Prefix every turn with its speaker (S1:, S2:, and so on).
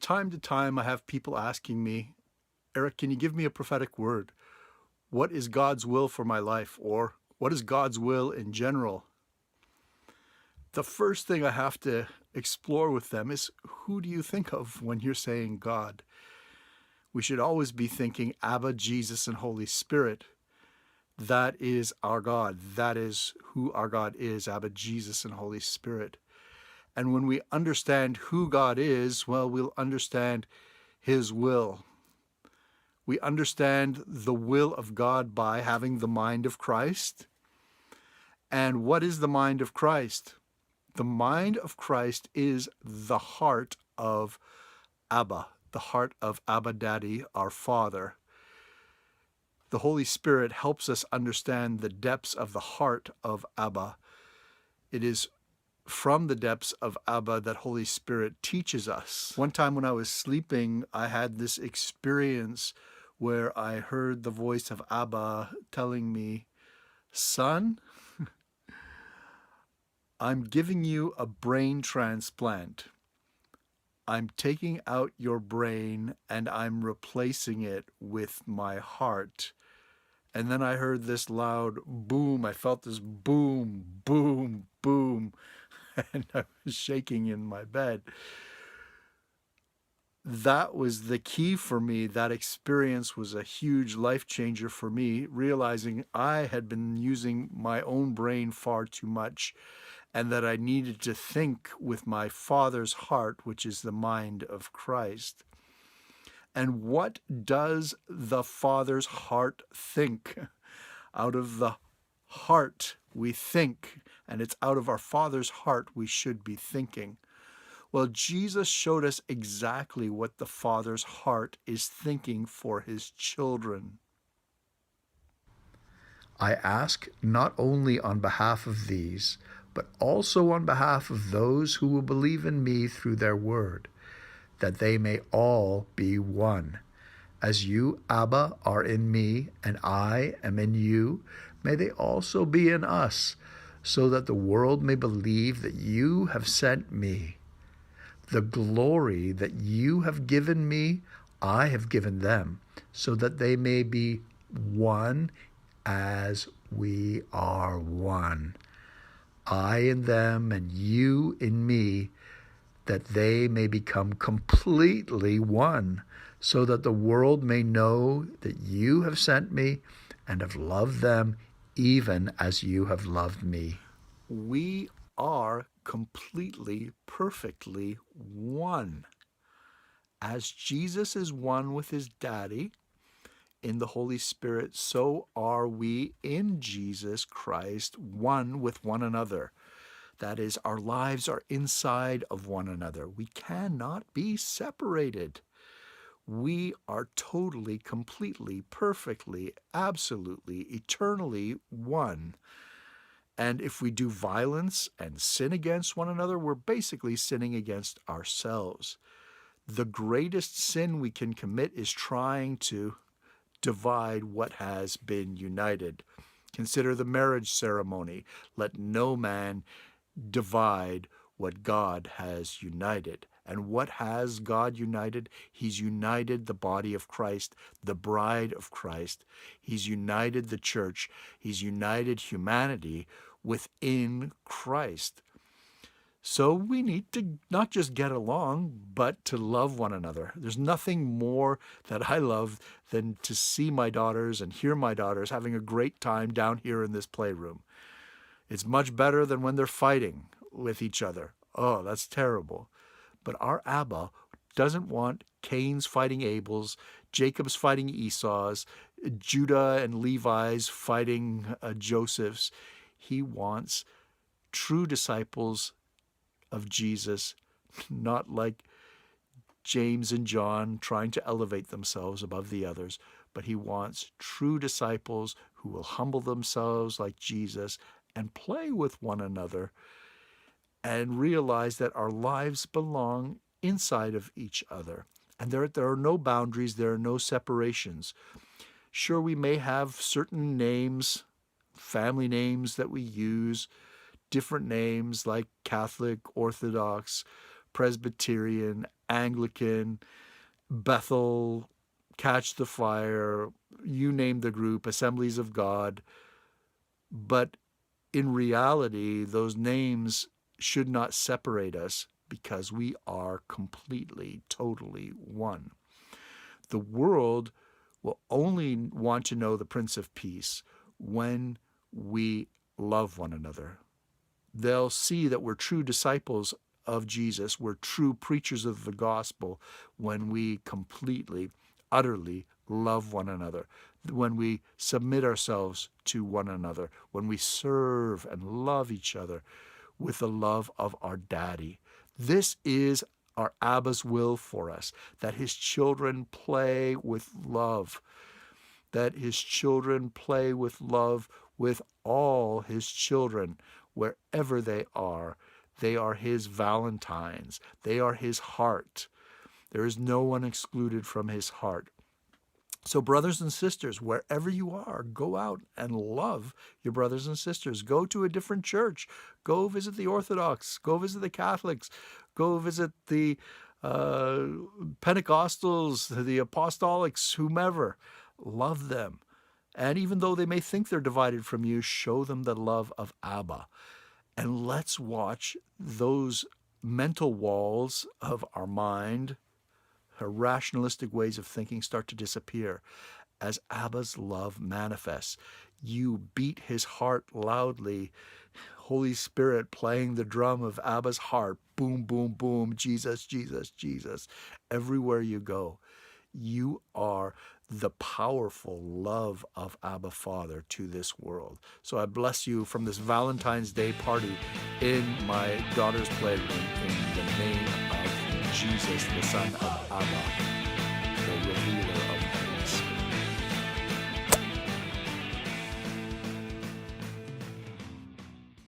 S1: time to time, I have people asking me, Eric, can you give me a prophetic word? What is God's will for my life? Or what is God's will in general? The first thing I have to explore with them is, who do you think of when you're saying God? We should always be thinking Abba, Jesus, and Holy Spirit. That is our God. That is who our God is, Abba, Jesus, and Holy Spirit. And when we understand who God is, well, we'll understand His will. We understand the will of God by having the mind of Christ. And what is the mind of Christ? The mind of Christ is the heart of Abba, the heart of Abba Daddy, our Father. The Holy Spirit helps us understand the depths of the heart of Abba. It is from the depths of Abba that Holy Spirit teaches us. One time when I was sleeping, I had this experience where I heard the voice of Abba telling me, "Son, I'm giving you a brain transplant. I'm taking out your brain and I'm replacing it with my heart." And then I heard this loud boom. I felt this boom, boom, boom. And I was shaking in my bed. That was the key for me. That experience was a huge life changer for me, realizing I had been using my own brain far too much and that I needed to think with my Father's heart, which is the mind of Christ. And what does the Father's heart think? Out of the heart we think, and it's out of our Father's heart we should be thinking. Well, Jesus showed us exactly what the Father's heart is thinking for His children. I ask not only on behalf of these, but also on behalf of those who will believe in me through their word, that they may all be one. As you, Abba, are in me, and I am in you, may they also be in us, so that the world may believe that you have sent me. The glory that you have given me, I have given them, so that they may be one as we are one. I in them and you in me, that they may become completely one, so that the world may know that you have sent me and have loved them even as you have loved me. We are completely, perfectly one. As Jesus is one with His Daddy in the Holy Spirit, so are we in Jesus Christ one with one another. That is, our lives are inside of one another. We cannot be separated. We are totally, completely, perfectly, absolutely, eternally one. And if we do violence and sin against one another, we're basically sinning against ourselves. The greatest sin we can commit is trying to divide what has been united. Consider the marriage ceremony. Let no man divide what God has united. And what has God united? He's united the body of Christ, the bride of Christ. He's united the church. He's united humanity within Christ. So we need to not just get along, but to love one another. There's nothing more that I love than to see my daughters and hear my daughters having a great time down here in this playroom. It's much better than when they're fighting with each other. Oh, that's terrible. But our Abba doesn't want Cain's fighting Abel's, Jacob's fighting Esau's, Judah and Levi's fighting Joseph's. He wants true disciples of Jesus, not like James and John trying to elevate themselves above the others, but He wants true disciples who will humble themselves like Jesus and play with one another and realize that our lives belong inside of each other. And there are no boundaries, there are no separations. Sure, we may have certain names, family names that we use, different names like Catholic, Orthodox, Presbyterian,
S2: Anglican, Bethel, Catch the Fire, you name the group, Assemblies of God. But in reality, those names should not separate us because we are completely, totally one. The world will only want to know the Prince of Peace when we love one another. They'll see that we're true disciples of Jesus, we're true preachers of the gospel when we completely, utterly love one another, when we submit ourselves to one another, when we serve and love each other with the love of our Daddy. This is our Abba's will for us, that his children play with love, that his children play with love with all his children, wherever they are. They are his Valentines. They are his heart. There is no one excluded from his heart. So brothers and sisters, wherever you are, go out and love your brothers and sisters. Go to a different church. Go visit the Orthodox. Go visit the Catholics. Go visit the Pentecostals, the Apostolics, whomever. Love them. And even though they may think they're divided from you, show them the love of Abba. And let's watch those mental walls of our mind, her rationalistic ways of thinking, start to disappear as Abba's love manifests. You beat his heart loudly. Holy Spirit playing the drum of Abba's heart. Boom, boom, boom. Jesus, Jesus, Jesus. Everywhere you go, you are the powerful love of Abba Father to this world. So I bless you from this Valentine's Day party in my daughter's playroom in the name of Jesus, the Son of Abba, the revealer of